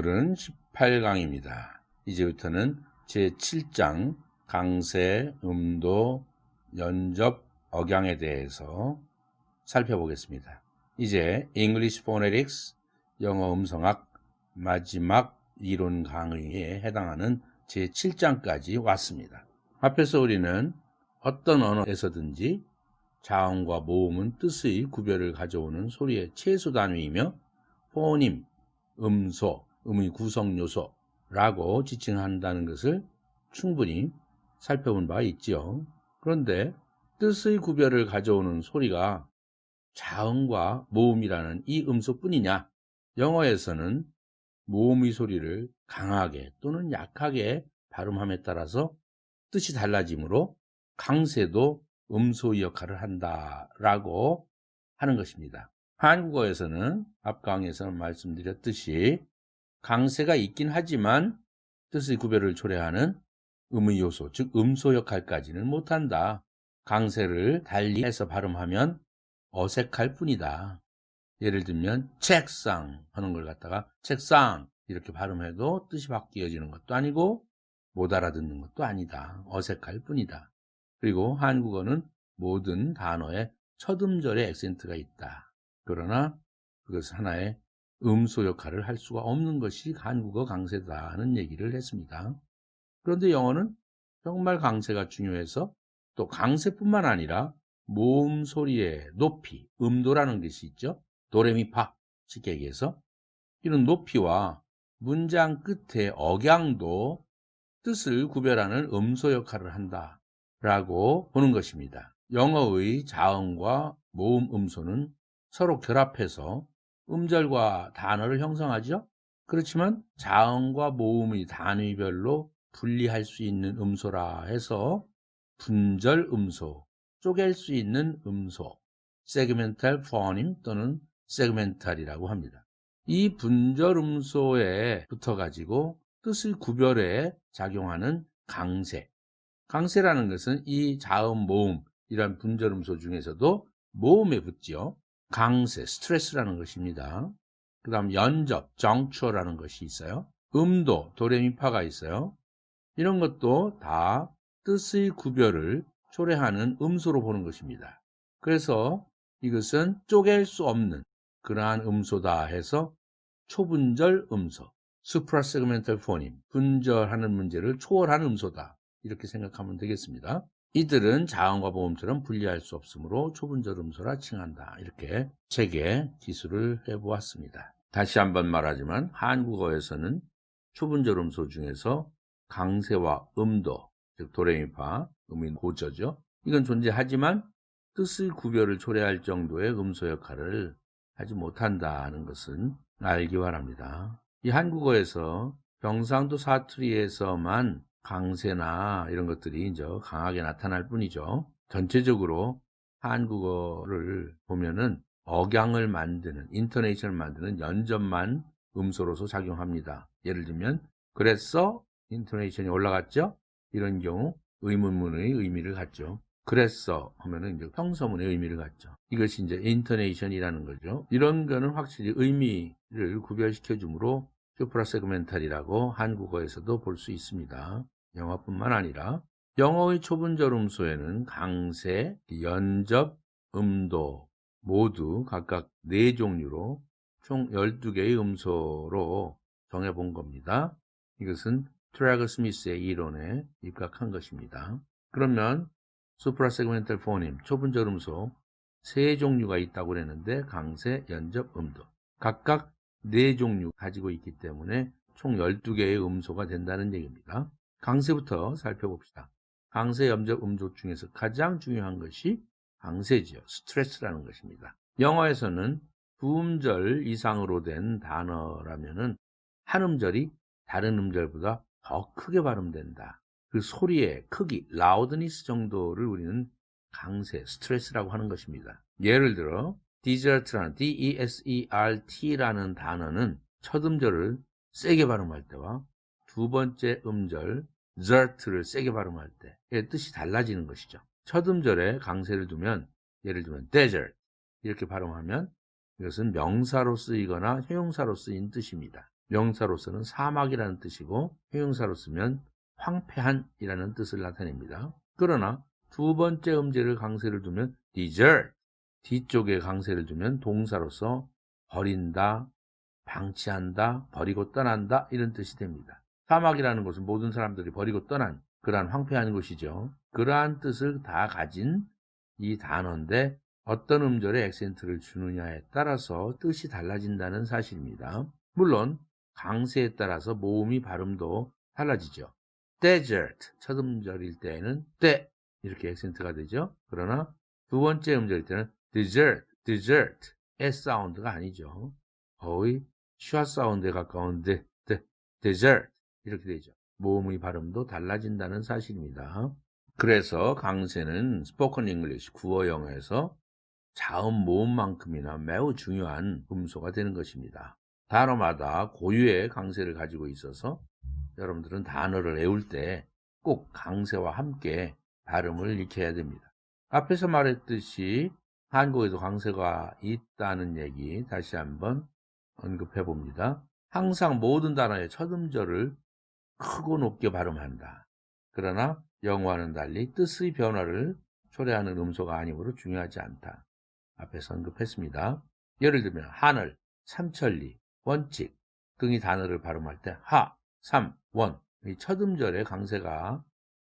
오늘은 18강입니다. 이제부터는 제7장 강세, 음도, 연접, 억양에 대해서 살펴보겠습니다. 이제 English Phonetics, 영어 음성학 마지막 이론 강의에 해당하는 제7장까지 왔습니다. 앞에서 우리는 어떤 언어에서든지 자음과 모음은 뜻의 구별을 가져오는 소리의 최소 단위이며 포님, 음소, 음의 구성 요소라고 지칭한다는 것을 충분히 살펴본 바 있지요. 그런데 뜻의 구별을 가져오는 소리가 자음과 모음이라는 이 음소뿐이냐? 영어에서는 모음의 소리를 강하게 또는 약하게 발음함에 따라서 뜻이 달라지므로 강세도 음소의 역할을 한다라고 하는 것입니다. 한국어에서는 앞 강의에서 말씀드렸듯이 강세가 있긴 하지만 뜻의 구별을 초래하는 음의 요소, 즉 음소 역할까지는 못한다. 강세를 달리해서 발음하면 어색할 뿐이다. 예를 들면 책상 하는 걸 갖다가 책상 이렇게 발음해도 뜻이 바뀌어지는 것도 아니고 못 알아듣는 것도 아니다. 어색할 뿐이다. 그리고 한국어는 모든 단어에 첫 음절에 액센트가 있다. 그러나 그것은 하나의 음소 역할을 할 수가 없는 것이 한국어 강세다 하는 얘기를 했습니다. 그런데 영어는 정말 강세가 중요해서 또 강세뿐만 아니라 모음 소리의 높이, 음도라는 것이 있죠. 도레미파 쉽게 얘기해서 이런 높이와 문장 끝의 억양도 뜻을 구별하는 음소 역할을 한다라고 보는 것입니다. 영어의 자음과 모음 음소는 서로 결합해서 음절과 단어를 형성하죠. 그렇지만 자음과 모음의 단위별로 분리할 수 있는 음소라 해서 분절 음소, 쪼갤 수 있는 음소, 세그멘탈 포님 또는 세그멘탈이라고 합니다. 이 분절 음소에 붙어가지고 뜻의 구별에 작용하는 강세. 강세라는 것은 이 자음, 모음, 이런 분절 음소 중에서도 모음에 붙지요. 강세, 스트레스라는 것입니다. 그 다음 연접, 정추어라는 것이 있어요. 음도, 도레미파가 있어요. 이런 것도 다 뜻의 구별을 초래하는 음소로 보는 것입니다. 그래서 이것은 쪼갤 수 없는 그러한 음소다 해서 초분절 음소, suprasegmental phoneme, 분절하는 문제를 초월한 음소다. 이렇게 생각하면 되겠습니다. 이들은 자음과 모음처럼 분리할 수 없으므로 초분절 음소라 칭한다. 이렇게 책에 기술을 해보았습니다. 다시 한번 말하지만 한국어에서는 초분절 음소 중에서 강세와 음도, 즉 도레미파, 음인 고저죠. 이건 존재하지만 뜻의 구별을 초래할 정도의 음소 역할을 하지 못한다는 것은 알기 바랍니다. 이 한국어에서 경상도 사투리에서만 강세나 이런 것들이 이제 강하게 나타날 뿐이죠. 전체적으로 한국어를 보면은 억양을 만드는, 인토네이션을 만드는 연접만 음소로서 작용합니다. 예를 들면 그랬어? 인토네이션이 올라갔죠? 이런 경우 의문문의 의미를 갖죠. 그랬어 하면은 이제 평서문의 의미를 갖죠. 이것이 이제 인토네이션이라는 거죠. 이런 거는 확실히 의미를 구별시켜 주므로 슈프라세그멘탈이라고 한국어에서도 볼 수 있습니다. 영어뿐만 아니라 영어의 초분절 음소에는 강세, 연접, 음도 모두 각각 4종류로 총 12개의 음소로 정해본 겁니다. 이것은 트래거 스미스의 이론에 입각한 것입니다. 그러면 suprasegmental phoneme, 초분절 음소 3종류가 있다고 그랬는데 강세, 연접, 음도 각각 4종류 가지고 있기 때문에 총 12개의 음소가 된다는 얘기입니다. 강세부터 살펴봅시다. 강세, 연접, 음소 중에서 가장 중요한 것이 강세지요. 스트레스라는 것입니다. 영어에서는 두 음절 이상으로 된 단어라면은 한 음절이 다른 음절보다 더 크게 발음된다. 그 소리의 크기, 라우드니스 정도를 우리는 강세, 스트레스라고 하는 것입니다. 예를 들어 desert라는 D-E-S-E-R-T라는 단어는 첫 음절을 세게 발음할 때와 두 번째 음절 zert를 세게 발음할 때의 뜻이 달라지는 것이죠. 첫 음절에 강세를 두면 예를 들면 desert 이렇게 발음하면 이것은 명사로 쓰이거나 형용사로 쓰인 뜻입니다. 명사로서는 사막이라는 뜻이고 형용사로 쓰면 황폐한이라는 뜻을 나타냅니다. 그러나 두 번째 음절을 강세를 두면 desert, 뒤쪽에 강세를 두면 동사로서 버린다, 방치한다, 버리고 떠난다 이런 뜻이 됩니다. 사막이라는 것은 모든 사람들이 버리고 떠난 그러한 황폐한 곳이죠. 그러한 뜻을 다 가진 이 단어인데 어떤 음절에 액센트를 주느냐에 따라서 뜻이 달라진다는 사실입니다. 물론 강세에 따라서 모음이 발음도 달라지죠. desert 첫 음절일 때에는 때 이렇게 액센트가 되죠. 그러나 두 번째 음절일 때는 desert S 사운드가 아니죠. 거의 슈아 사운드에 가까운 desert 이렇게 되죠. 모음의 발음도 달라진다는 사실입니다. 그래서 강세는 스포컨 잉글리시 구어 영어에서 자음 모음만큼이나 매우 중요한 음소가 되는 것입니다. 단어마다 고유의 강세를 가지고 있어서 여러분들은 단어를 외울 때 꼭 강세와 함께 발음을 익혀야 됩니다. 앞에서 말했듯이 한국에도 강세가 있다는 얘기 다시 한번 언급해 봅니다. 항상 모든 단어의 첫 음절을 크고 높게 발음한다. 그러나 영어와는 달리 뜻의 변화를 초래하는 음소가 아니므로 중요하지 않다. 앞에서 언급했습니다. 예를 들면 하늘, 삼천리, 원칙 등의 단어를 발음할 때 하, 삼, 원 이 첫 음절에 강세가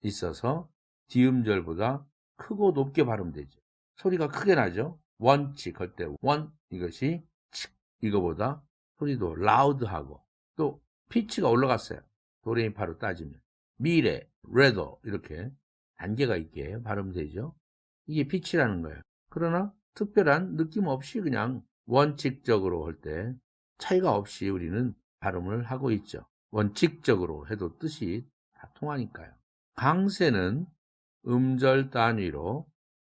있어서 뒤음절보다 크고 높게 발음되죠. 소리가 크게 나죠. 원칙 할 때 원 이것이 칙 이거보다 소리도 라우드하고 또 피치가 올라갔어요. 도레미파로 따지면 미래, 레더 이렇게 단계가 있게 발음되죠. 이게 피치라는 거예요. 그러나 특별한 느낌 없이 그냥 원칙적으로 할 때 차이가 없이 우리는 발음을 하고 있죠. 원칙적으로 해도 뜻이 다 통하니까요. 강세는 음절 단위로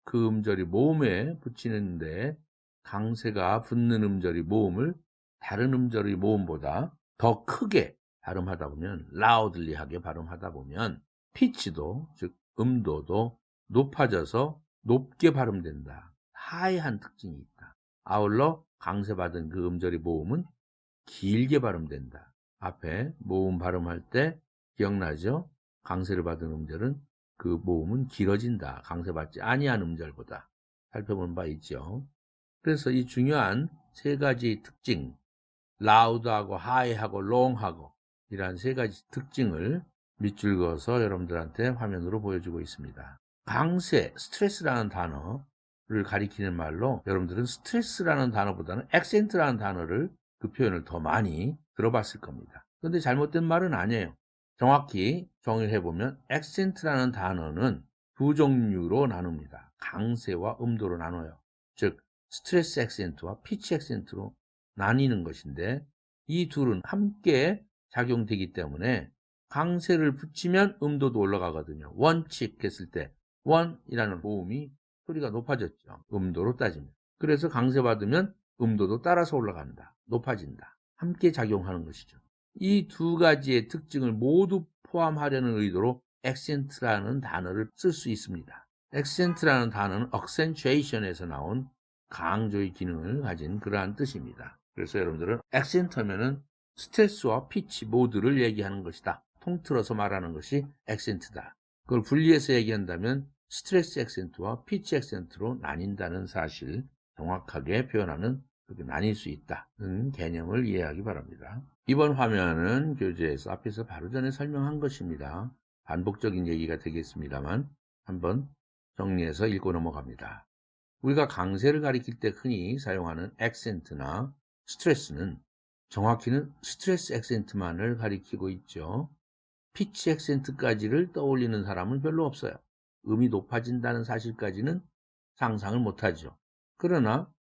그 음절이 모음에 붙이는데 강세가 붙는 음절이 모음을 다른 음절의 모음보다 더 크게 발음하다 보면 loudly하게 발음하다 보면 피치도 즉 음도도 높아져서 높게 발음된다. 하이한 특징이 있다. 아울러 강세받은 그 음절의 모음은 길게 발음된다. 앞에 모음 발음할 때 기억나죠? 강세를 받은 음절은 그 모음은 길어진다. 강세받지 아니한 음절보다 살펴본 바 있죠. 그래서 이 중요한 세 가지 특징, loud하고 high하고 long하고 이러한 세 가지 특징을 밑줄 그어서 여러분들한테 화면으로 보여주고 있습니다. 강세, 스트레스라는 단어를 가리키는 말로 여러분들은 스트레스라는 단어보다는 액센트라는 단어를 그 표현을 더 많이 들어봤을 겁니다. 그런데 잘못된 말은 아니에요. 정확히 정의를 해보면 액센트라는 단어는 두 종류로 나눕니다. 강세와 음도로 나눠요. 즉 스트레스 액센트와 피치 액센트로 나뉘는 것인데 이 둘은 함께 작용되기 때문에 강세를 붙이면 음도도 올라가거든요. 원칙 했을 때 원이라는 모음이 소리가 높아졌죠. 음도로 따지면. 그래서 강세 받으면 음도도 따라서 올라간다. 높아진다. 함께 작용하는 것이죠. 이 두 가지의 특징을 모두 포함하려는 의도로 액센트라는 단어를 쓸 수 있습니다. 액센트라는 단어는 accentuation에서 나온 강조의 기능을 가진 그러한 뜻입니다. 그래서 여러분들은 액센트 하면은 스트레스와 피치 모두를 얘기하는 것이다. 통틀어서 말하는 것이 액센트다. 그걸 분리해서 얘기한다면 스트레스 액센트와 피치 액센트로 나뉜다는 사실 정확하게 표현하는 그렇게 나뉠 수 있다는 개념을 이해하기 바랍니다. 이번 화면은 교재에서 앞에서 바로 전에 설명한 것입니다. 반복적인 얘기가 되겠습니다만 한번 정리해서 읽고 넘어갑니다. 우리가 강세를 가리킬 때 흔히 사용하는 액센트나 스트레스는 정확히는 스트레스 액센트만을 가리키고 있죠. 피치 액센트까지를 떠올리는 사람은 별로 없어요. 음이 높아진다는 사실까지는 상상을 못하죠. 그러나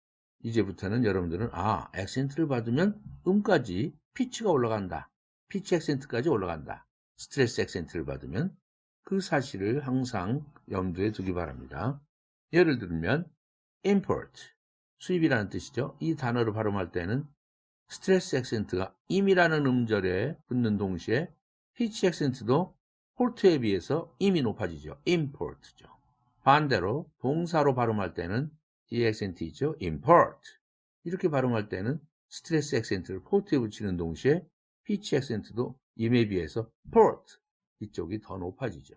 이제부터는 여러분들은 액센트를 받으면 음까지 피치가 올라간다. 피치 액센트까지 올라간다. 스트레스 액센트를 받으면 그 사실을 항상 염두에 두기 바랍니다. 예를 들면 import, 수입이라는 뜻이죠. 이 단어를 발음할 때는 스트레스 액센트가 임이라는 음절에 붙는 동시에 피치 액센트도 폴트에 비해서 임이 높아지죠. import죠. 반대로 동사로 발음할 때는 D 액센트 있죠. import. 이렇게 발음할 때는 스트레스 액센트를 폴트에 붙이는 동시에 피치 액센트도 임에 비해서 port 이쪽이 더 높아지죠.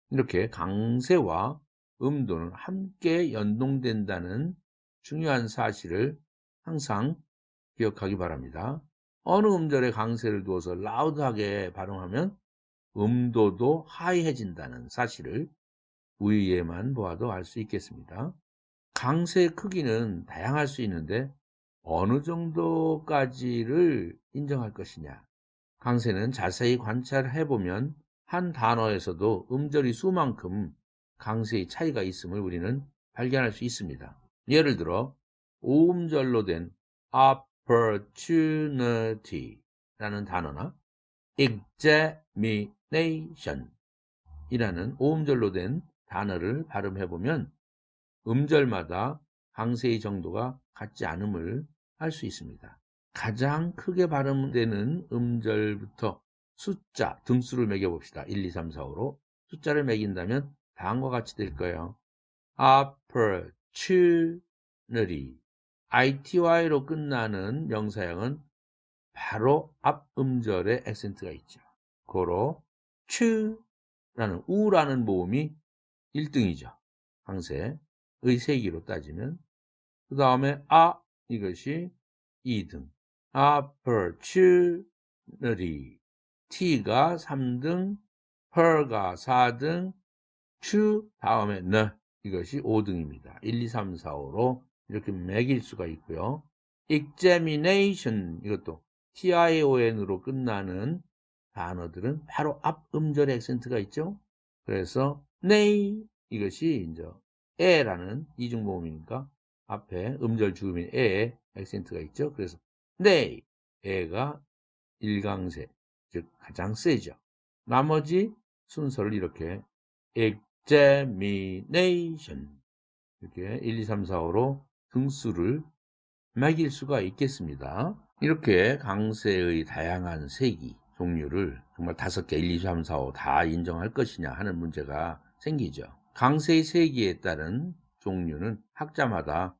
이렇게 강세와 음도는 함께 연동된다는 중요한 사실을 항상 기억하기 바랍니다. 어느 음절에 강세를 두어서 라우드하게 발음하면 음도도 하이해진다는 사실을 위에만 보아도 알 수 있겠습니다. 강세의 크기는 다양할 수 있는데 어느 정도까지를 인정할 것이냐. 강세는 자세히 관찰해보면 한 단어에서도 음절이 수만큼 강세의 차이가 있음을 우리는 발견할 수 있습니다. 예를 들어 5음절로 된 opportunity 라는 단어나 examination 이라는 5음절로 된 단어를 발음해보면 음절마다 강세의 정도가 같지 않음을 알 수 있습니다. 가장 크게 발음되는 음절부터 숫자, 등수를 매겨봅시다. 1, 2, 3, 4, 5로 숫자를 매긴다면 다음과 같이 될 거예요. opportunity ity로 끝나는 명사형은 바로 앞 음절에 액센트가 있죠. 고로 추라는 우라는 모음이 1등이죠. 강세의 세기로 따지면. 그 다음에 이것이 2등. opportunity t가 3등, per가 4등, to 다음에 이것이 5등입니다. 1, 2, 3, 4, 5로 이렇게 매길 수가 있고요. examination 이것도 tion으로 끝나는 단어들은 바로 앞 음절에 액센트가 있죠. 그래서 nay 이것이 이제 에라는 이중모음이니까 앞에 음절 주음인 에에 액센트가 있죠. 그래서 nay 에가 1강세 즉 가장 세죠. 나머지 순서를 이렇게 examination 이렇게 1, 2, 3, 4, 5로 등수를 매길 수가 있겠습니다. 이렇게 강세의 다양한 세기, 종류를 정말 5개, 1, 2, 3, 4, 5 다 인정할 것이냐 하는 문제가 생기죠. 강세의 세기에 따른 종류는 학자마다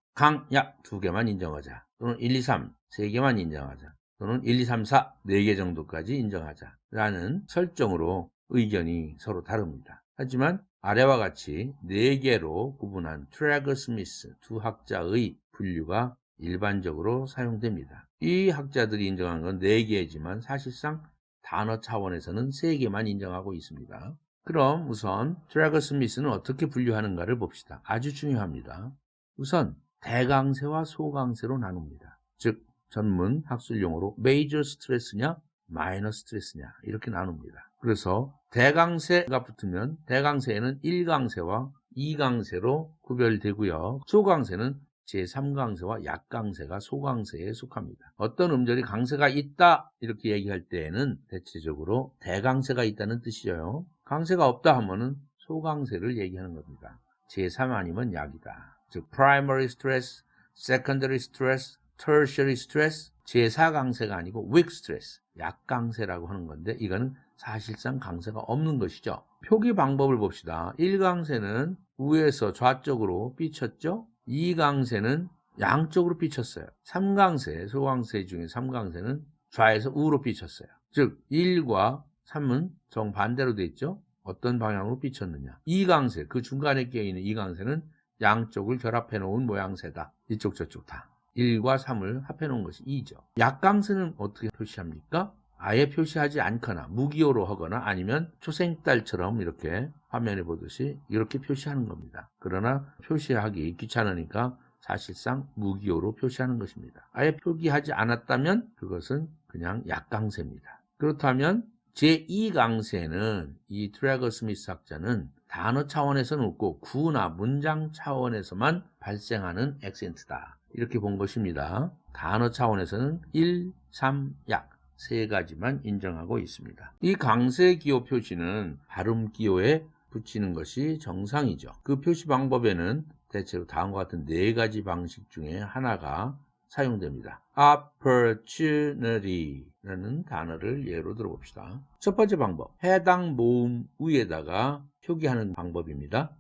약 2개만 인정하자, 또는 1, 2, 3, 3개만 인정하자, 또는 1, 2, 3, 4, 4개 정도까지 인정하자 라는 설정으로 의견이 서로 다릅니다. 하지만 아래와 같이 4개로 구분한 트래거 스미스 두 학자의 분류가 일반적으로 사용됩니다. 이 학자들이 인정한 건 4개지만 사실상 단어 차원에서는 3개만 인정하고 있습니다. 그럼 우선 트래거 스미스는 어떻게 분류하는가를 봅시다. 아주 중요합니다. 우선 대강세와 소강세로 나눕니다. 즉 전문 학술용어로 메이저 스트레스냐 마이너 스트레스냐 이렇게 나눕니다. 그래서 대강세가 붙으면 대강세에는 1강세와 2강세로 구별되고요. 소강세는 제3강세와 약강세가 소강세에 속합니다. 어떤 음절이 강세가 있다 이렇게 얘기할 때에는 대체적으로 대강세가 있다는 뜻이죠. 강세가 없다 하면은 소강세를 얘기하는 겁니다. 제3 아니면 약이다. 즉 primary stress, secondary stress, tertiary stress, 제4강세가 아니고 weak stress, 약강세라고 하는 건데 이거는 사실상 강세가 없는 것이죠. 표기 방법을 봅시다. 1강세는 우에서 좌쪽으로 삐쳤죠. 2강세는 양쪽으로 삐쳤어요. 3강세, 소강세 중에 3강세는 좌에서 우로 삐쳤어요. 즉 1과 3은 정반대로 돼 있죠. 어떤 방향으로 삐쳤느냐. 2강세, 그 중간에 끼어있는 2강세는 양쪽을 결합해 놓은 모양새다. 이쪽 저쪽 다. 1과 3을 합해 놓은 것이 2죠. 약강세는 어떻게 표시합니까? 아예 표시하지 않거나 무기호로 하거나 아니면 초생딸처럼 이렇게 화면에 보듯이 이렇게 표시하는 겁니다. 그러나 표시하기 귀찮으니까 사실상 무기호로 표시하는 것입니다. 아예 표기하지 않았다면 그것은 그냥 약강세입니다. 그렇다면 제2강세는 이 트래거 스미스 학자는 단어 차원에서는 없고 구나 문장 차원에서만 발생하는 액센트다. 이렇게 본 것입니다. 단어 차원에서는 1, 3, 약 3가지만 인정하고 있습니다. 이 강세 기호 표시는 발음 기호에 붙이는 것이 정상이죠. 그 표시 방법에는 대체로 다음과 같은 4가지 방식 중에 하나가 사용됩니다. opportunity라는 단어를 예로 들어봅시다. 첫 번째 방법, 해당 모음 위에다가 표기하는 방법입니다.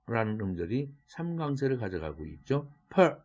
라는 음절이 3강세를 가져가고 있죠.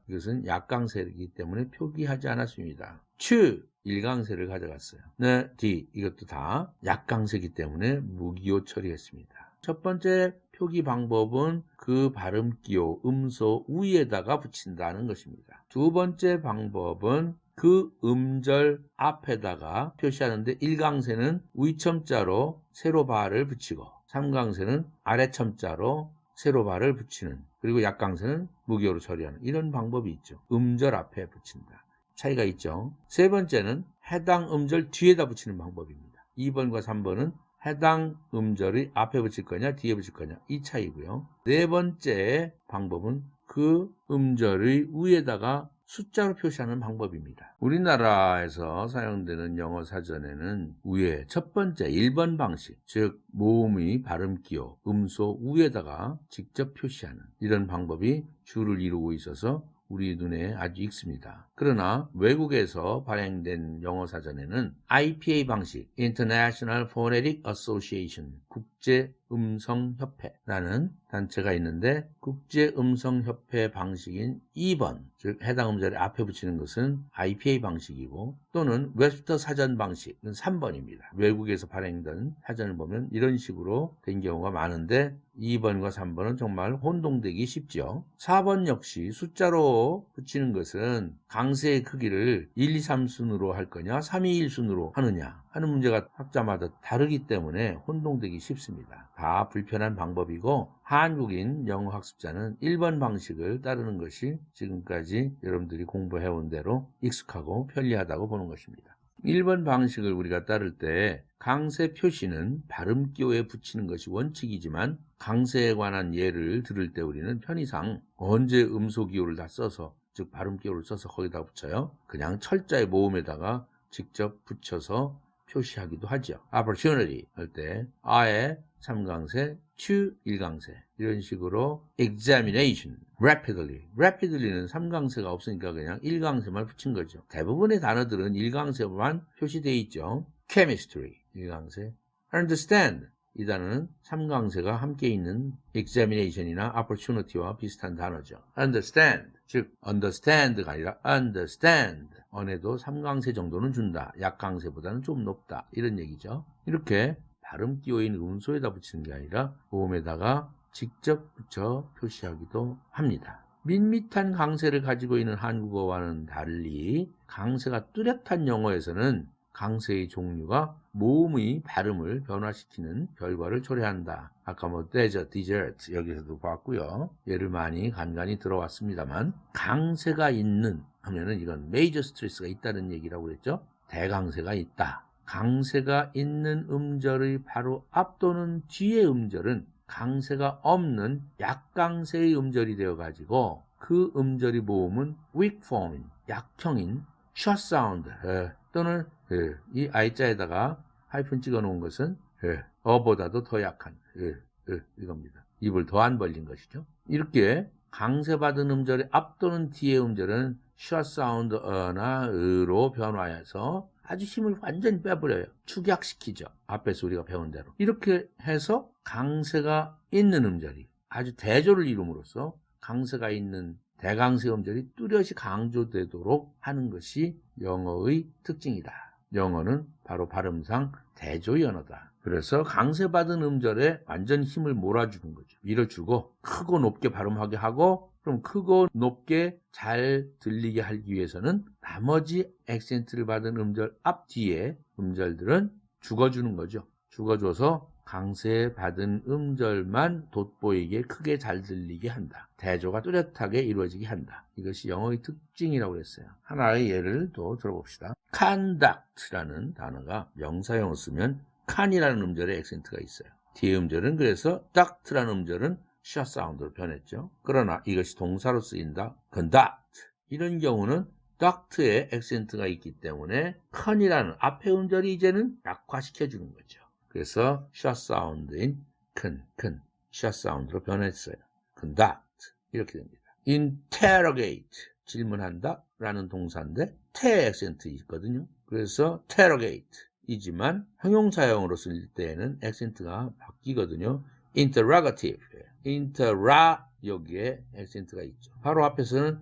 이것은 약강세이기 때문에 표기하지 않았습니다. to 일강세를 가져갔어요. 네, D 이것도 다 약강세이기 때문에 무기호 처리했습니다. 첫 번째 표기 방법은 그 발음기호 음소 위에다가 붙인다는 것입니다. 두 번째 방법은 그 음절 앞에다가 표시하는데 1강세는 위첨자로 세로바를 붙이고 3강세는 아래첨자로 세로바를 붙이는, 그리고 약강세는 무기호로 처리하는 이런 방법이 있죠. 음절 앞에 붙인다. 차이가 있죠. 세 번째는 해당 음절 뒤에다 붙이는 방법입니다. 2번과 3번은 해당 음절이 앞에 붙일 거냐 뒤에 붙일 거냐 이 차이고요. 네 번째 방법은 그 음절의 위에다가 숫자로 표시하는 방법입니다. 우리나라에서 사용되는 영어 사전에는 위에 첫 번째 1번 방식, 즉 모음의 발음기호 음소 위에다가 직접 표시하는 이런 방법이 주를 이루고 있어서 우리 눈에 아주 익습니다. 그러나 외국에서 발행된 영어 사전에는 IPA 방식, International Phonetic Association, 국제음성협회라는 단체가 있는데 국제음성협회 방식인 2번, 즉 해당 음절의 앞에 붙이는 것은 IPA 방식이고 또는 웹스터 사전 방식은 3번입니다. 외국에서 발행된 사전을 보면 이런 식으로 된 경우가 많은데 2번과 3번은 정말 혼동되기 쉽죠. 4번 역시 숫자로 붙이는 것은 강세의 크기를 1, 2, 3순으로 할 거냐 3, 2, 1순으로 하느냐 하는 문제가 학자마다 다르기 때문에 혼동되기 쉽습니다. 다 불편한 방법이고 한국인 영어 학습자는 1번 방식을 따르는 것이 지금까지 여러분들이 공부해온 대로 익숙하고 편리하다고 보는 것입니다. 1번 방식을 우리가 따를 때 강세 표시는 발음기호에 붙이는 것이 원칙이지만 강세에 관한 예를 들을 때 우리는 편의상 언제 음소기호를 다 써서, 즉 발음기호를 써서 거기다 붙여요? 그냥 철자의 모음에다가 직접 붙여서 표시하기도 하죠. opportunity 할 때 I의 3강세, to 1강세 이런 식으로 examination, rapidly는 3강세가 없으니까 그냥 1강세만 붙인 거죠. 대부분의 단어들은 1강세만 표시되어 있죠. chemistry 1강세, understand 이 단어는 3강세가 함께 있는 examination이나 opportunity와 비슷한 단어죠. understand, 즉 understand가 아니라 understand 언에도 3강세 정도는 준다. 약강세보다는 좀 높다. 이런 얘기죠. 이렇게 발음기호인 음소에다 붙이는 게 아니라 모음에다가 직접 붙여 표시하기도 합니다. 밋밋한 강세를 가지고 있는 한국어와는 달리 강세가 뚜렷한 영어에서는 강세의 종류가 모음의 발음을 변화시키는 결과를 초래한다. 아까 desert 여기서도 봤고요. 예를 많이 간간히 들어왔습니다만 강세가 있는 하면은 이건 메이저 스트레스가 있다는 얘기라고 그랬죠. 대강세가 있다. 강세가 있는 음절의 바로 앞 또는 뒤의 음절은 강세가 없는 약강세의 음절이 되어가지고 그 음절의 모음은 weak form인 약형인 short sound 또는 이 I자에다가 하이픈 찍어 놓은 것은 어보다도 더 약한 이겁니다. 입을 더 안 벌린 것이죠. 이렇게 강세받은 음절의 앞 또는 뒤의 음절은 short sound 어나 으로 변화해서 아주 힘을 완전히 빼버려요. 축약시키죠. 앞에서 우리가 배운 대로. 이렇게 해서 강세가 있는 음절이 아주 대조를 이룸으로써 강세가 있는 대강세 음절이 뚜렷이 강조되도록 하는 것이 영어의 특징이다. 영어는 바로 발음상 대조의 언어다. 그래서 강세받은 음절에 완전 힘을 몰아주는 거죠. 밀어주고 크고 높게 발음하게 하고, 그럼 크고 높게 잘 들리게 하기 위해서는 나머지 액센트를 받은 음절 앞 뒤에 음절들은 죽어주는 거죠. 죽어줘서 강세받은 음절만 돋보이게 크게 잘 들리게 한다. 대조가 뚜렷하게 이루어지게 한다. 이것이 영어의 특징이라고 했어요. 하나의 예를 또 들어봅시다. conduct라는 단어가 명사형으로 쓰면 칸이라는 음절에 액센트가 있어요. 뒤에 음절은 그래서 duct라는 음절은 short 사운드로 변했죠. 그러나 이것이 동사로 쓰인다. conduct. 이런 경우는 duct에 액센트가 있기 때문에 컨이라는 앞에 음절이 이제는 약화시켜주는 거죠. 그래서 short 사운드인 큰, short 사운드로 변했어요. conduct. 이렇게 됩니다. interrogate. 질문한다 라는 동사인데 te 액센트 있거든요. 그래서 interrogate 이지만 형용사형으로 쓸 때에는 액센트가 바뀌거든요. interrogative. 여기에 액센트가 있죠. 바로 앞에서는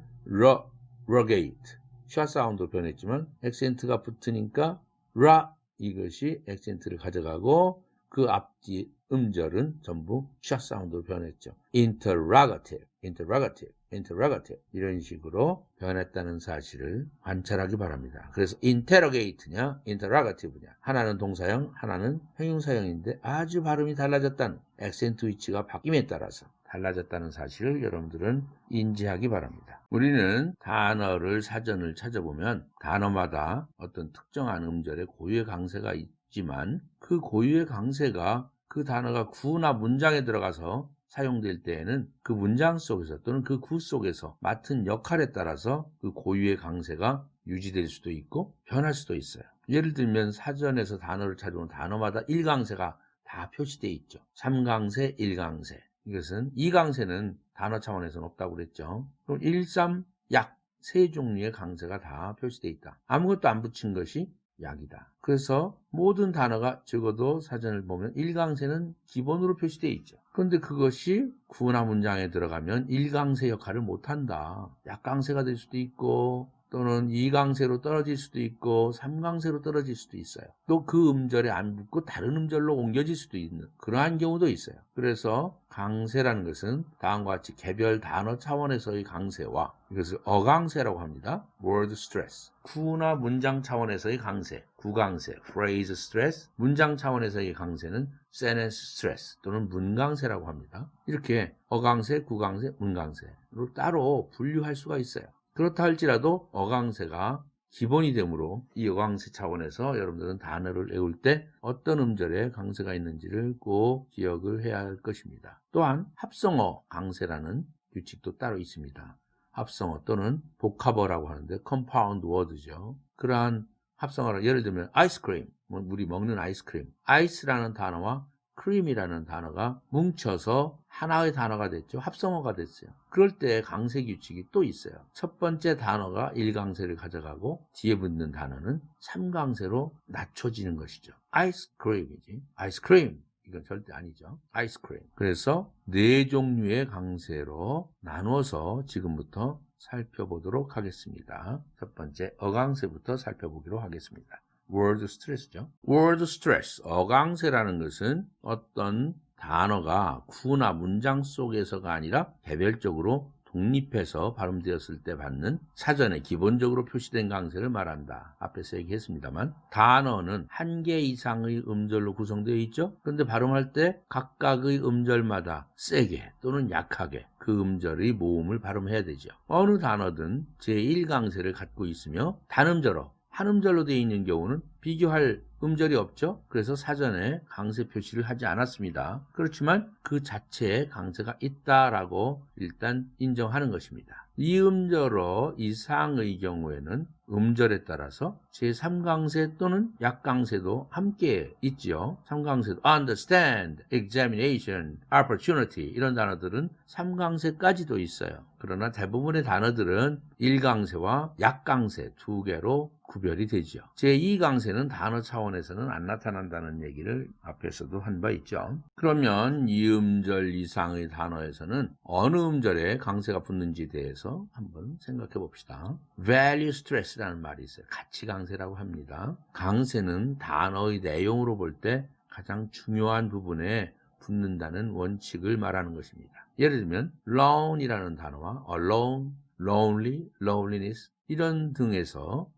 rogate. 샤 사운드로 변했지만 액센트가 붙으니까 라 이것이 액센트를 가져가고 그 앞뒤 음절은 전부 샤 사운드로 변했죠. interrogative, interrogative, interrogative 이런 식으로 변했다는 사실을 관찰하기 바랍니다. 그래서 interrogate냐 interrogative냐 하나는 동사형 하나는 형용사형인데 아주 발음이 달라졌다는 액센트 위치가 바뀜에 따라서 달라졌다는 사실을 여러분들은 인지하기 바랍니다. 우리는 단어를 사전을 찾아보면 단어마다 어떤 특정한 음절의 고유의 강세가 있지만 그 고유의 강세가 그 단어가 구나 문장에 들어가서 사용될 때에는 그 문장 속에서 또는 그 구 속에서 맡은 역할에 따라서 그 고유의 강세가 유지될 수도 있고 변할 수도 있어요. 예를 들면 사전에서 단어를 찾아보면 단어마다 1강세가 다 표시되어 있죠. 3강세, 1강세. 이것은 2강세는 단어 차원에서는 없다고 그랬죠. 그럼 1, 3, 약 세 종류의 강세가 다 표시되어 있다. 아무것도 안 붙인 것이 약이다. 그래서 모든 단어가 적어도 사전을 보면 1강세는 기본으로 표시되어 있죠. 그런데 그것이 구나 문장에 들어가면 1강세 역할을 못한다. 약강세가 될 수도 있고 또는 2강세로 떨어질 수도 있고 3강세로 떨어질 수도 있어요. 또 그 음절에 안 붙고 다른 음절로 옮겨질 수도 있는 그러한 경우도 있어요. 그래서 강세라는 것은 다음과 같이 개별 단어 차원에서의 강세와 이것을 어강세라고 합니다. word stress. 구나 문장 차원에서의 강세, 구강세, phrase stress. 문장 차원에서의 강세는 sentence stress 또는 문강세라고 합니다. 이렇게 어강세, 구강세, 문강세로 따로 분류할 수가 있어요. 그렇다 할지라도 어강세가 기본이 되므로 이 어강세 차원에서 여러분들은 단어를 외울 때 어떤 음절에 강세가 있는지를 꼭 기억을 해야 할 것입니다. 또한 합성어 강세라는 규칙도 따로 있습니다. 합성어 또는 복합어라고 하는데 compound word죠. 그러한 합성어를 예를 들면 아이스크림, 우리 먹는 아이스크림, 아이스라는 단어와 크림이라는 단어가 뭉쳐서 하나의 단어가 됐죠. 합성어가 됐어요. 그럴 때 강세 규칙이 또 있어요. 첫 번째 단어가 1강세를 가져가고 뒤에 붙는 단어는 3강세로 낮춰지는 것이죠. 아이스크림이지. 아이스크림. 이건 절대 아니죠. 아이스크림. 그래서 네 종류의 강세로 나누어서 지금부터 살펴보도록 하겠습니다. 첫 번째 어강세부터 살펴보기로 하겠습니다. word stress죠. word stress, 어강세라는 것은 어떤 단어가 구나 문장 속에서가 아니라 개별적으로 독립해서 발음되었을 때 받는 사전에 기본적으로 표시된 강세를 말한다. 앞에서 얘기했습니다만 단어는 한 개 이상의 음절로 구성되어 있죠. 그런데 발음할 때 각각의 음절마다 세게 또는 약하게 그 음절의 모음을 발음해야 되죠. 어느 단어든 제1강세를 갖고 있으며 단음절어 한 음절로 되어 있는 경우는 비교할 음절이 없죠. 그래서 사전에 강세 표시를 하지 않았습니다. 그렇지만 그 자체에 강세가 있다라고 일단 인정하는 것입니다. 이 음절어 이상의 경우에는 음절에 따라서 제3강세 또는 약강세도 함께 있죠. 3강세도 understand, examination, opportunity 이런 단어들은 3강세까지도 있어요. 그러나 대부분의 단어들은 1강세와 약강세 두 개로 구별이 되죠. 제2강세는 단어 차원에서는 안 나타난다는 얘기를 앞에서도 한 바 있죠. 그러면 이 음절 이상의 단어에서는 어느 음절에 강세가 붙는지에 대해서 한번 생각해 봅시다. value stress라는 말이 있어요. 가치 강세라고 합니다. 강세는 단어의 내용으로 볼 때 가장 중요한 부분에 붙는다는 원칙을 말하는 것입니다. 예를 들면 lone이라는 단어와 alone, lonely, loneliness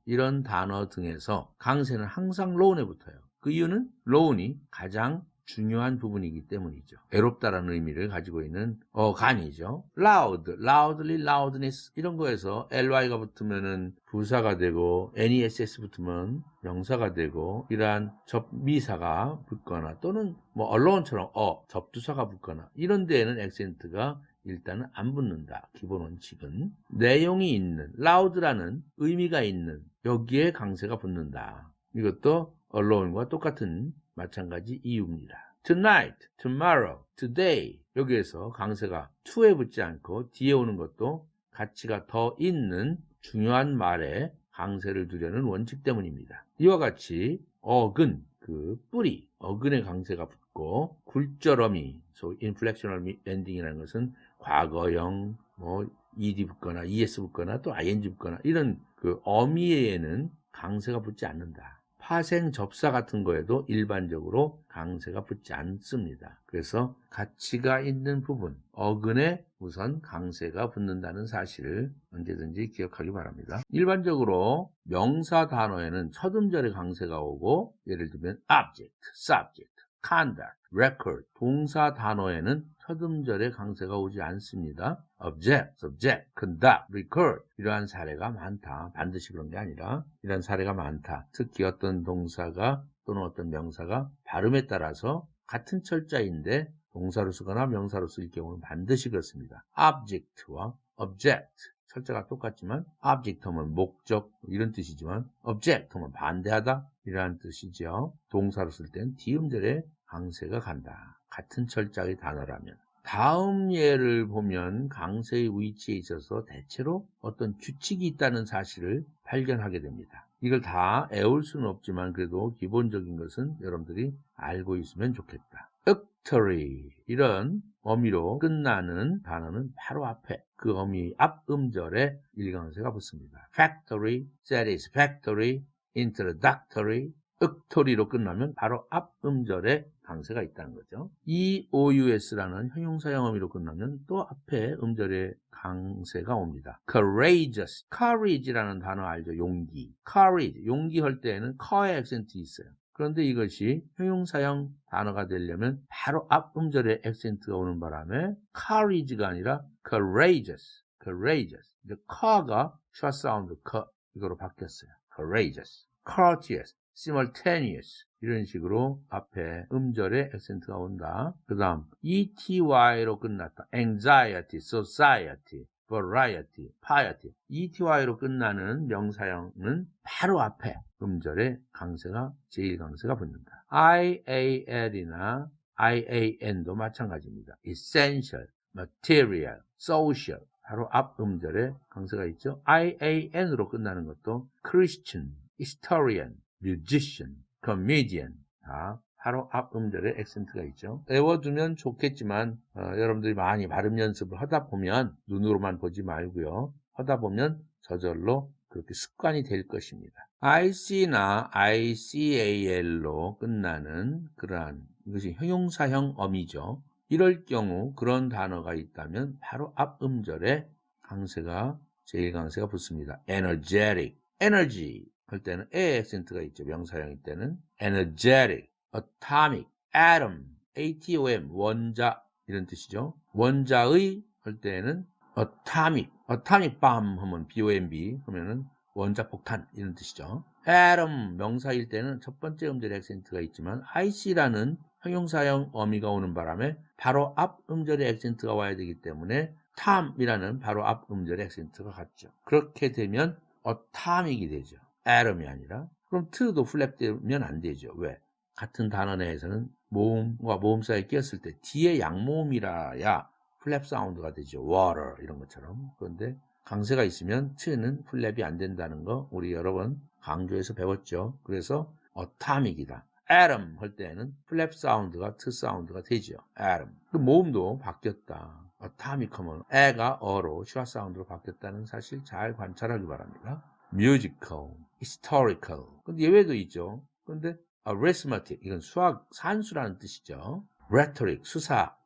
이런 단어 등에서 강세는 항상 lone에 붙어요. 그 이유는 lone이 가장 중요한 부분이기 때문이죠. 외롭다라는 의미를 가지고 있는 어간이죠. loud, loudly, loudness 이런 거에서 ly가 붙으면은 부사가 되고 ness 붙으면 명사가 되고 이러한 접미사가 붙거나 또는 뭐 alone처럼 접두사가 붙거나 이런 데에는 액센트가 일단은 안 붙는다. 기본 원칙은 내용이 있는 loud라는 의미가 있는 여기에 강세가 붙는다. 이것도 alone과 똑같은 마찬가지 이유입니다. tonight, tomorrow, today 여기에서 강세가 to에 붙지 않고 뒤에 오는 것도 가치가 더 있는 중요한 말에 강세를 두려는 원칙 때문입니다. 이와 같이 어근, 그 뿌리, 어근에 강세가 붙고 굴절어미, inflectional ending이라는 것은 과거형, ed 붙거나 es 붙거나 또 ing 붙거나 이런 그 어미에는 강세가 붙지 않는다. 파생 접사 같은 거에도 일반적으로 강세가 붙지 않습니다. 그래서 가치가 있는 부분, 어근에 우선 강세가 붙는다는 사실을 언제든지 기억하기 바랍니다. 일반적으로 명사 단어에는 첫 음절에 강세가 오고, 예를 들면 object, subject, conduct, record, 동사 단어에는 첫 음절에 강세가 오지 않습니다. object, subject, conduct, record 이러한 사례가 많다. 반드시 그런 게 아니라 이러한 사례가 많다. 특히 어떤 동사가 또는 어떤 명사가 발음에 따라서 같은 철자인데 동사로 쓰거나 명사로 쓸 경우는 반드시 그렇습니다. object와 object 철자가 똑같지만 object 하면 목적 이런 뜻이지만 object 하면 반대하다 이러한 뜻이죠. 동사로 쓸 땐 뒤음절에 강세가 간다. 같은 철자의 단어라면. 다음 예를 보면 강세의 위치에 있어서 대체로 어떤 규칙이 있다는 사실을 발견하게 됩니다. 이걸 다 외울 수는 없지만 그래도 기본적인 것은 여러분들이 알고 있으면 좋겠다. victory 이런 어미로 끝나는 단어는 바로 앞에 그 어미 앞 음절에 일강세가 붙습니다. factory, satisfactory, introductory, victory로 끝나면 바로 앞 음절에 강세가 있다는 거죠. EOUS라는 형용사형 어미로 끝나면 또 앞에 음절에 강세가 옵니다. courageous, courage라는 단어 알죠? 용기. courage, 용기 할 때에는 커의 액센트 있어요. 그런데 이것이 형용사형 단어가 되려면 바로 앞 음절에 액센트가 오는 바람에 courage가 아니라 courageous, courageous. 이제 커가 숏 사운드 커 이거로 바뀌었어요. courageous, courteous, simultaneous 이런 식으로 앞에 음절에 액센트가 온다. 그 다음 ETY로 끝났다. anxiety, society, variety, piety ETY로 끝나는 명사형은 바로 앞에 음절에 강세가 제일 강세가 붙는다. IAL이나 IAN도 마찬가지입니다. essential, material, social 바로 앞 음절에 강세가 있죠. IAN으로 끝나는 것도 Christian, historian, musician, comedian 다 바로 앞 음절에 액센트가 있죠. 외워두면 좋겠지만 여러분들이 많이 발음 연습을 하다 보면 눈으로만 보지 말고요. 하다 보면 저절로 그렇게 습관이 될 것입니다. IC나 ICAL로 끝나는 그러한 이것이 형용사형 어미죠. 이럴 경우 그런 단어가 있다면 바로 앞 음절에 강세가 제일 강세가 붙습니다. energetic, energy 할 때는 에 액센트가 있죠. 명사형일 때는 energetic, atomic, atom, atom 원자 이런 뜻이죠. 원자의 할 때는 atomic, atomic bomb 하면 bomb 하면은 원자 폭탄 이런 뜻이죠. atom 명사일 때는 첫 번째 음절에 액센트가 있지만 IC라는 형용사형 어미가 오는 바람에 바로 앞 음절에 액센트가 와야 되기 때문에 탐이라는 바로 앞 음절에 액센트가 같죠. 그렇게 되면 atomic이 되죠. atom이 아니라. 그럼 t도 플랩되면 안 되죠. 왜? 같은 단어 내에서는 모음과 모음사에 끼었을 때 뒤에 양모음이라야 플랩 사운드가 되죠. water 이런 것처럼. 그런데 강세가 있으면 t는 플랩이 안 된다는 거 우리 여러 번 강조해서 배웠죠. 그래서 atomic이다. atom 할 때는 플랩 사운드가 t 사운드가 되죠. atom. 그 모음도 바뀌었다. atomic 하면 에가 어로 슈아 사운드로 바뀌었다는 사실 잘 관찰하기 바랍니다. musical, historical. 근데 예외도 있죠. 근데 arithmetic 이건 수학 산수라는 뜻이죠. rhetoric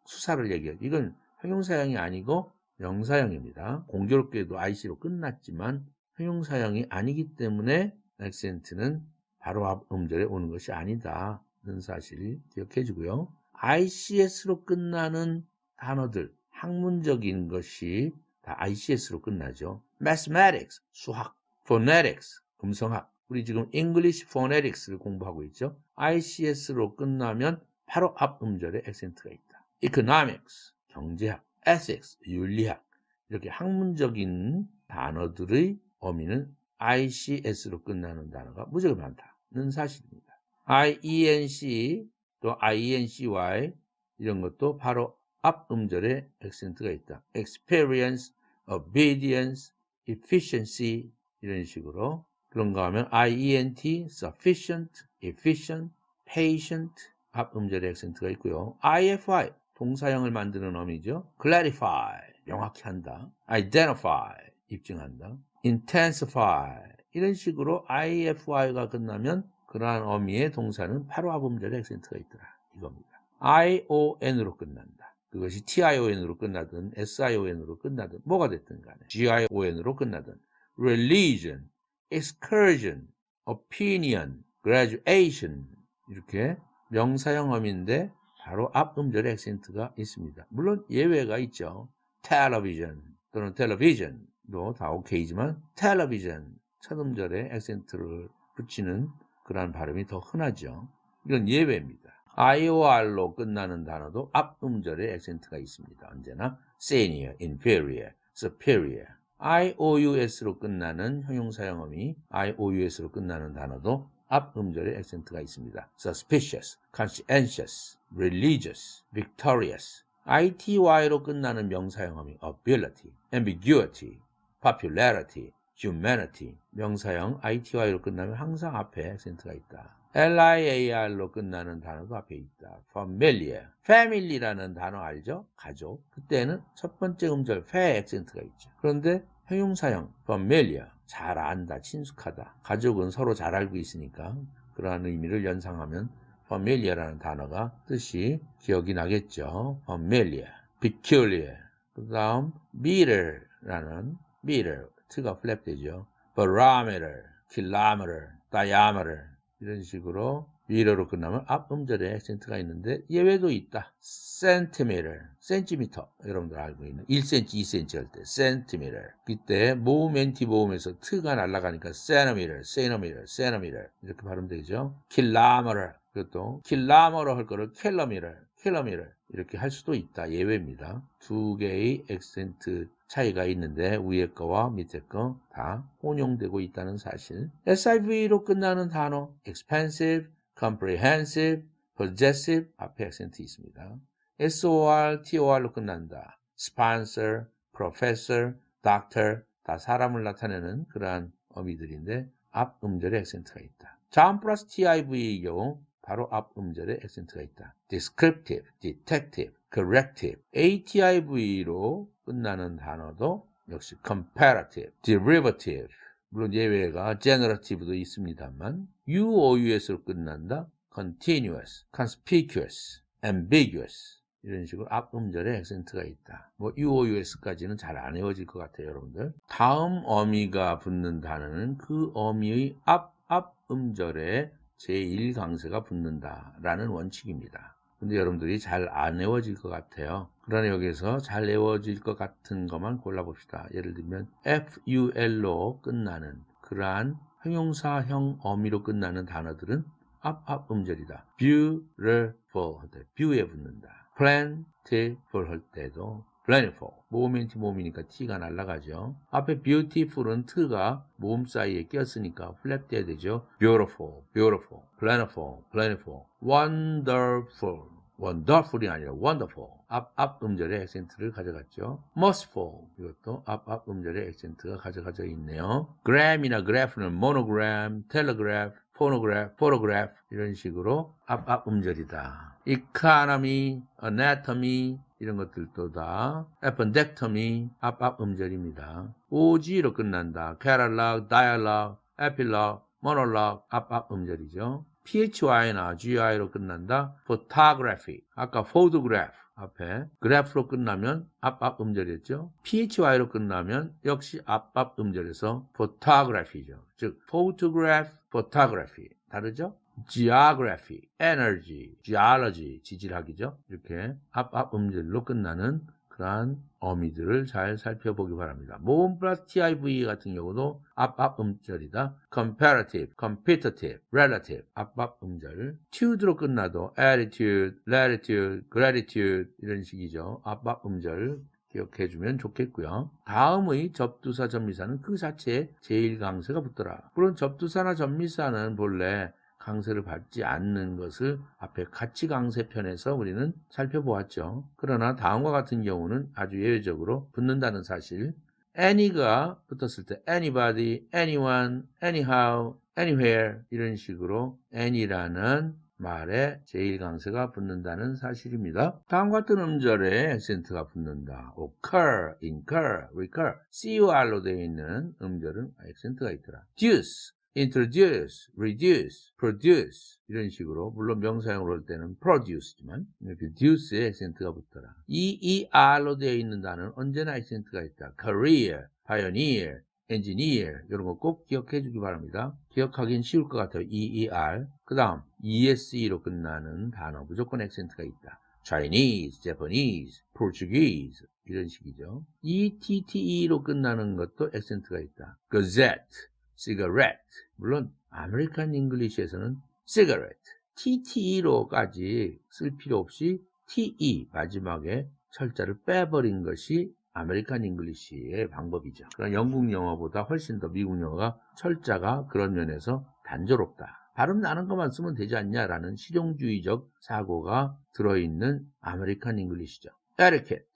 수사를 얘기해요. 이건 형용사형이 아니고 명사형입니다. 공교롭게도 IC로 끝났지만 형용사형이 아니기 때문에 액센트는 바로 앞 음절에 오는 것이 아니다는 사실 기억해 주고요. ICS로 끝나는 단어들 학문적인 것이 다 ICS로 끝나죠. mathematics 수학, phonetics 음성학 우리 지금 English phonetics를 공부하고 있죠. ICS로 끝나면 바로 앞 음절에 액센트가 있다. economics 경제학, ethics 윤리학 이렇게 학문적인 단어들의 어미는 ICS로 끝나는 단어가 무지하게 많다는 사실입니다. IENC 또 IENCY 이런 것도 바로 앞 음절에 액센트가 있다. experience, obedience, efficiency 이런 식으로 그런가 하면 IENT, sufficient, efficient, patient 앞 음절에 액센트가 있고요. IFI 동사형을 만드는 어미죠. clarify 명확히 한다. identify 입증한다. intensify 이런 식으로 ify가 끝나면 그러한 어미의 동사는 바로 앞음절에 액센트가 있더라. 이겁니다. ion으로 끝난다. 그것이 tion으로 끝나든 sion으로 끝나든 뭐가 됐든 간에 gin으로 끝나든 religion, excursion, opinion, graduation 이렇게 명사형 어미인데 바로 앞음절에 액센트가 있습니다. 물론 예외가 있죠. television 또는 television도 다 오케이지만 television 첫 음절에 액센트를 붙이는 그러한 발음이 더 흔하죠. 이건 예외입니다. IOR로 끝나는 단어도 앞음절에 액센트가 있습니다. 언제나 senior, inferior, superior. IOUS로 끝나는 형용사형어미 IOUS로 끝나는 단어도 앞음절에 액센트가 있습니다. suspicious, conscientious, religious, victorious. ITY로 끝나는 명사형어미 ability, ambiguity, popularity, humanity. 명사형 ITY로 끝나면 항상 앞에 액센트가 있다. LIAR로 끝나는 단어도 앞에 있다. familiar, family라는 단어 알죠? 가족. 그때는 첫 번째 음절 fe에 액센트가 있죠. 그런데 형용사형 familiar, 잘 안다, 친숙하다. 가족은 서로 잘 알고 있으니까 그러한 의미를 연상하면 familiar라는 단어가 뜻이 기억이 나겠죠. familiar, peculiar. 그 다음 meter라는 meter, t가 플랩 되죠. barometer, kilometer, diameter 이런 식으로 미러로 끝나면 앞음절에 액센트가 있는데 예외도 있다. centimeter, 센티미터 여러분들 알고 있는 1cm, 2cm 할 때 centimeter. 그때 모음 엔티 모음에서 트가 날아가니까 centimeter, centimeter, centimeter 이렇게 발음되죠. kilometer 그것도 kilometer 할 거를 kilometer, kilometer 이렇게 할 수도 있다. 예외입니다. 두 개의 액센트 차이가 있는데 위에 거와 밑에 거 다 혼용되고 있다는 사실. SIV로 끝나는 단어 expensive, comprehensive, possessive 앞에 액센트 있습니다. SOR, TOR로 끝난다. sponsor, professor, doctor 다 사람을 나타내는 그러한 어미들인데 앞 음절에 액센트가 있다. 자음 플러스 TIV의 경우 바로 앞 음절에 액센트가 있다. descriptive, detective, corrective. ATIV로 끝나는 단어도 역시 comparative, derivative. 물론 예외가 generative도 있습니다만 UOUS로 끝난다. continuous, conspicuous, ambiguous. 이런 식으로 앞 음절에 액센트가 있다. 뭐 UOUS까지는 잘 안 외워질 것 같아요, 여러분들. 다음 어미가 붙는 단어는 그 어미의 앞 음절에 제1강세가 붙는다라는 원칙입니다. 근데 여러분들이 잘 안 외워질 것 같아요. 그러나 여기서 잘 외워질 것 같은 것만 골라봅시다. 예를 들면 FUL로 끝나는 그러한 형용사형 어미로 끝나는 단어들은 앞 음절이다. beautiful 할 때 beau에 붙는다. plentiful 할 때도 plentiful. 모음인티 모음이니까 t가 날아가죠. 앞에 beautiful은 t가 모음 사이에 꼈으니까 플랩 돼야 되죠. beautiful, beautiful, plentiful, plentiful, wonderful. wonderful이 아니라 wonderful. 앞 음절에 액센트를 가져갔죠. merciful. 이것도 앞 음절에 액센트가 가져가져 있네요. gram이나 graph는 monogram, telegraph, phonograph, photograph 이런 식으로 앞 음절이다. economy, anatomy 이런 것들도 다 appendectomy 앞 음절입니다. OG로 끝난다. catalog, dialogue, epilogue, monologue 앞 음절이죠. PHY나 GI로 끝난다. photography. 아까 photograph 앞에 graph로 끝나면 앞 음절이었죠. PHY로 끝나면 역시 앞 음절에서 photography죠. 즉 photograph, photography. 다르죠? geography, energy, geology, 지질학이죠. 이렇게 앞 음절로 끝나는 그러한 어미들을 잘 살펴보기 바랍니다. 모음 플러스 TIV 같은 경우도 앞 음절이다. comparative, competitive, relative 앞 음절. tude로 끝나도 attitude, latitude, gratitude 이런 식이죠. 앞 음절 기억해주면 좋겠고요. 다음의 접두사 접미사는 그 자체에 제1강세가 붙더라. 물론 접두사나 접미사는 본래 강세를 받지 않는 것을 앞에 가치 강세 편에서 우리는 살펴보았죠. 그러나 다음과 같은 경우는 아주 예외적으로 붙는다는 사실. any가 붙었을 때 anybody, anyone, anyhow, anywhere 이런 식으로 any라는 말에 제1강세가 붙는다는 사실입니다. 다음과 같은 음절에 액센트가 붙는다. occur, incur, recur, cur로 되어 있는 음절은 액센트가 있더라. deuce, introduce, reduce, produce 이런 식으로 물론 명사형으로 할 때는 produce지만 이렇게 deuce에 액센트가 붙더라. EER로 되어 있는 단어는 언제나 액센트가 있다. career, pioneer, engineer 이런 거 꼭 기억해 주기 바랍니다. 기억하긴 쉬울 것 같아요. EER 그 다음 ESE로 끝나는 단어 무조건 액센트가 있다. Chinese, Japanese, Portuguese 이런 식이죠. ETTE로 끝나는 것도 액센트가 있다. Gazette, cigarette 물론 아메리칸 잉글리시에서는 cigarette, TTE로까지 쓸 필요 없이 TE 마지막에 철자를 빼버린 것이 아메리칸 잉글리시의 방법이죠. 그러나 영국 영어보다 훨씬 더 미국 영어가 철자가 그런 면에서 단조롭다. 발음 나는 것만 쓰면 되지 않냐라는 실용주의적 사고가 들어있는 아메리칸 잉글리시죠. etiquette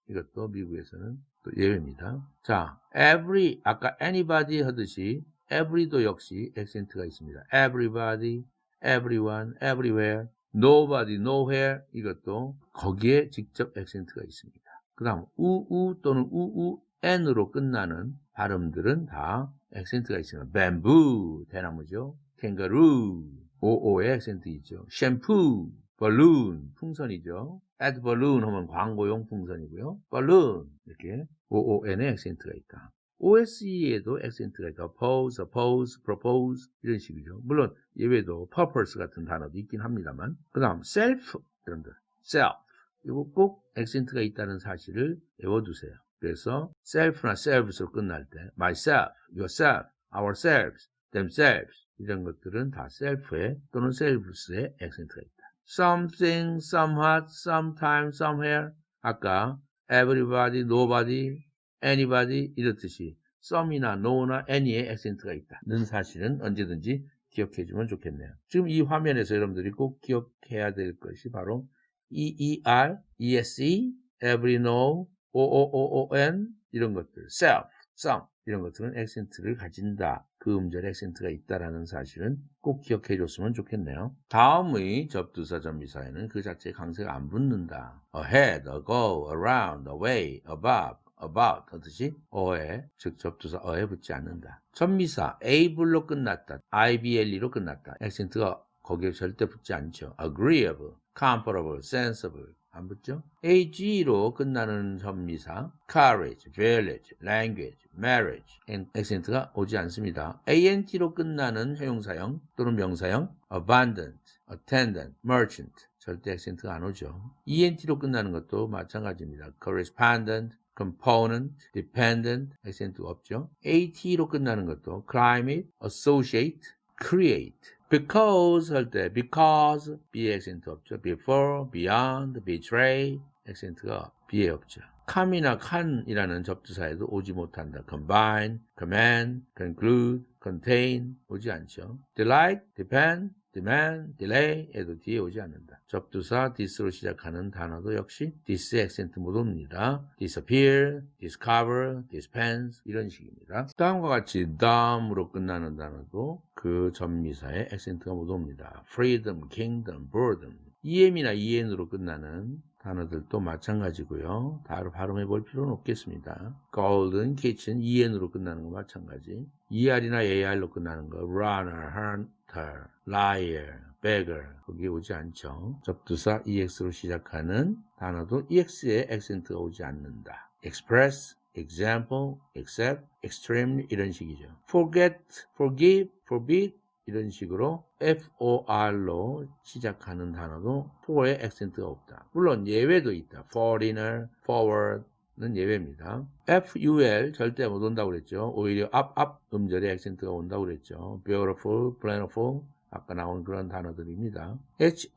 이것도 미국에서는 또 예외입니다. 자, every 아까 anybody 하듯이 every도 역시 액센트가 있습니다. everybody, everyone, everywhere, nobody, nowhere 이것도 거기에 직접 액센트가 있습니다. 그 다음 우우 또는 우우 n으로 끝나는 발음들은 다 액센트가 있습니다. bamboo 대나무죠. kangaroo 오오에 액센트 있죠. shampoo balloon 풍선이죠. add balloon 하면 광고용 풍선이고요. balloon 이렇게 oon에 액센트가 있다. OSE에도 액센트가 있다. oppose, oppose, propose 이런 식이죠. 물론 예외도 purpose 같은 단어도 있긴 합니다만 그 다음 self 이런 들 self 이거 꼭 액센트가 있다는 사실을 외워두세요. 그래서 self나 selves로 끝날 때 myself, yourself, ourselves, themselves 이런 것들은 다 self에 또는 selves에 액센트가 있다. something, somewhat, sometime, somewhere 아까 everybody, nobody, anybody 이렇듯이 some이나 no나 any에 액센트가 있다는 사실은 언제든지 기억해주면 좋겠네요. 지금 이 화면에서 여러분들이 꼭 기억해야 될 것이 바로 EER, ESE, every, no, OOOON 이런 것들, self, some 이런 것들은 액센트를 가진다. 그 음절에 액센트가 있다라는 사실은 꼭 기억해 줬으면 좋겠네요. 다음의 접두사 전미사에는 그 자체에 강세가 안 붙는다. ahead, ago, around, away, above, about 하듯이 어에 즉 접두사 어에 붙지 않는다. 전미사 able로 끝났다. IBLE로 끝났다. 액센트가 거기에 절대 붙지 않죠. agreeable, comfortable, sensible 안 붙죠? AG로 끝나는 전미사 courage, village, language, marriage 액센트가 오지 않습니다. ANT로 끝나는 형용사형 또는 명사형 abundant, attendant, merchant 절대 액센트가 안 오죠. ENT로 끝나는 것도 마찬가지입니다. correspondent, component, dependent 액센트가 없죠. AT로 끝나는 것도 climate, associate, create because 할 때 because B에 액센트 없죠. before, beyond, betray 액센트가 B에 없죠. come이나 can이라는 접두사에도 오지 못한다. combine, command, conclude, contain 오지 않죠. delight, depend, demand, delay 에도 뒤에 오지 않는다. 접두사 this로 시작하는 단어도 역시 this의 액센트 못 옵니다. disappear, discover, dispense 이런 식입니다. 다음과 같이 dome으로 끝나는 단어도 그 전미사의 액센트가 못 옵니다. freedom, kingdom, boredom em이나 en으로 끝나는 단어들도 마찬가지고요. 다로 발음해 볼 필요는 없겠습니다. golden, kitchen, en으로 끝나는 거 마찬가지. er이나 ar로 끝나는 거 runner, hunter, liar, beggar 거기에 오지 않죠. 접두사 ex로 시작하는 단어도 ex에 액센트가 오지 않는다. express, example, accept, extremely 이런 식이죠. forget, forgive, forbid 이런 식으로 for로 시작하는 단어도 for에 액센트가 없다. 물론 예외도 있다. foreigner, forward는 예외입니다. ful 절대 못 온다고 그랬죠. 오히려 up 음절에 액센트가 온다고 그랬죠. beautiful, plentiful 아까 나온 그런 단어들입니다. hoot,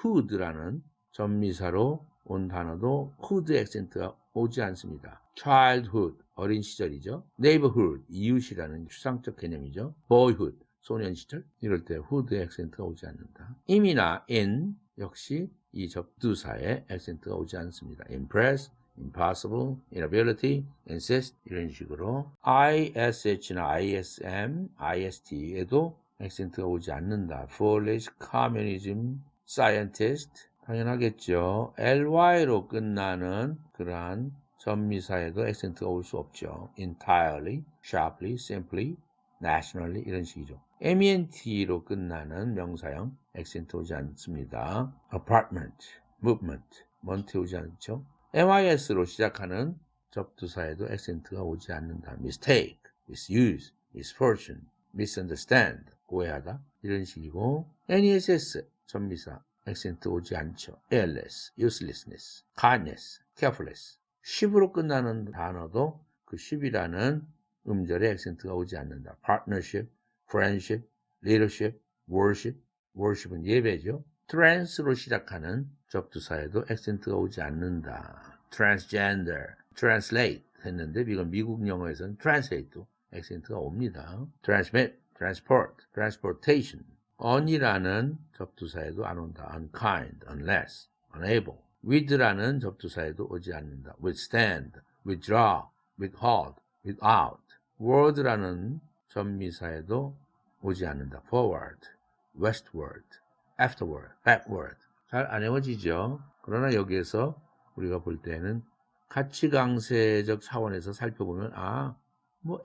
hood라는 전미사로 온 단어도 hood 액센트가 오지 않습니다. childhood, 어린 시절이죠. neighborhood, 이웃이라는 추상적 개념이죠. boyhood, 소년 시절. 이럴 때 hood 액센트가 오지 않는다. im이나 in 역시 이 접두사에 액센트가 오지 않습니다. impress, impossible, inability, insist 이런 식으로 ish나 ism, ist에도 액센트가 오지 않는다. Foolish communism scientist. 당연하겠죠. ly로 끝나는 그러한 전미사에도 액센트가 올 수 없죠. entirely, sharply, simply, nationally 이런 식이죠. ment로 끝나는 명사형 액센트 오지 않습니다. apartment, movement, 먼트 오지 않죠. mis로 시작하는 접두사에도 액센트가 오지 않는다. mistake, misuse, misfortune, misunderstand, 오해하다 이런 식이고 ness, 전미사 액센트 오지 않죠. airless, uselessness, kindness, carefulness. ship으로 끝나는 단어도 그 ship이라는 음절에 액센트가 오지 않는다. partnership, friendship, leadership, worship, worship은 예배죠. trans로 시작하는 접두사에도 액센트가 오지 않는다. transgender, translate 했는데 이건 미국 영어에서는 translate도 액센트가 옵니다. transmit, transport, transportation. on이라는 접두사에도 안 온다. unkind, unless, unable. with라는 접두사에도 오지 않는다. withstand, withdraw, withhold, without. word라는 전미사에도 오지 않는다. forward, westward, afterward, backward. 잘 안 외워지죠? 그러나 여기에서 우리가 볼 때는 가치강세적 차원에서 살펴보면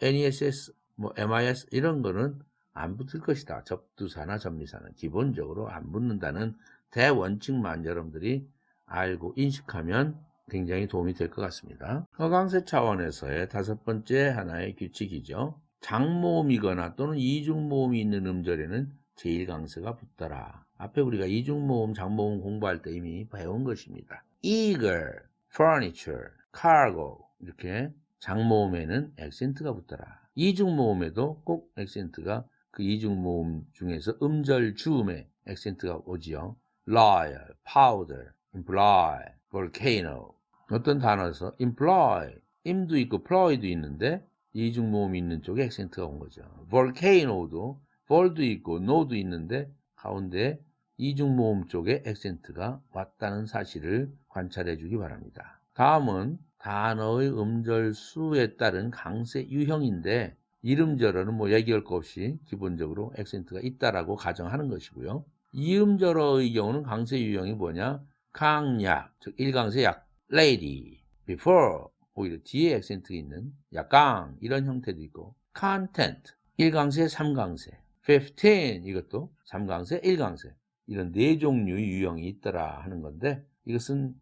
NESS, MIS 이런 거는 안 붙을 것이다. 접두사나 전미사는 기본적으로 안 붙는다는 대원칙만 여러분들이 알고 인식하면 굉장히 도움이 될 것 같습니다. 허강세 차원에서의 다섯 번째 하나의 규칙이죠. 장모음이거나 또는 이중모음이 있는 음절에는 제1강세가 붙더라. 앞에 우리가 이중모음, 장모음 공부할 때 이미 배운 것입니다. eager, furniture, cargo 이렇게 장모음에는 액센트가 붙더라. 이중모음에도 꼭 액센트가 그 이중모음 중에서 음절 주음에 액센트가 오지요. loyal, powder, imply, volcano. 어떤 단어에서 imply, im도 있고 ploy도 있는데 이중모음이 있는 쪽에 액센트가 온 거죠. volcano도 vol도 있고 no도 있는데 가운데 이중모음 쪽에 액센트가 왔다는 사실을 관찰해 주기 바랍니다. 다음은 단어의 음절 수에 따른 강세 유형인데 이음절어는 얘기할 것 없이 기본적으로 액센트가 있다라고 가정하는 것이고요. 이음절어의 경우는 강세 유형이 뭐냐? 강약, 즉 1강세 약, lady, before, 오히려 뒤에 액센트가 있는 약강 이런 형태도 있고 content, 1강세, 3강세, 15 이것도 3강세, 1강세 이런 네 종류의 유형이 있더라 하는 건데 이것은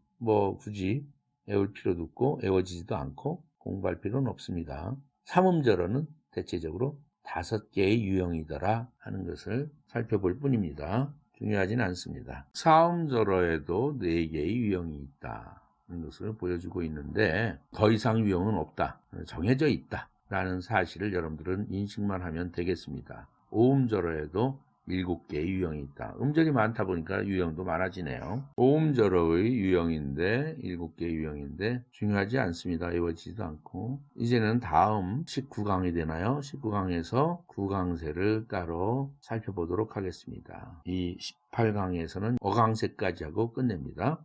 굳이 외울 필요도 없고 외워지지도 않고 공부할 필요는 없습니다. 3음절어는 대체적으로 5개의 유형이더라 하는 것을 살펴볼 뿐입니다. 중요하진 않습니다. 4음절어에도 4개의 유형이 있다 하는 것을 보여주고 있는데 더 이상 유형은 없다. 정해져 있다 라는 사실을 여러분들은 인식만 하면 되겠습니다. 5음절어에도 7개의 유형이 있다. 음절이 많다 보니까 유형도 많아지네요. 5음절어의 유형인데 7개의 유형인데 중요하지 않습니다. 외워지지도 않고 이제는 다음 19강이 되나요? 19강에서 9강세를 따로 살펴보도록 하겠습니다. 이 18강에서는 어강세까지 하고 끝냅니다.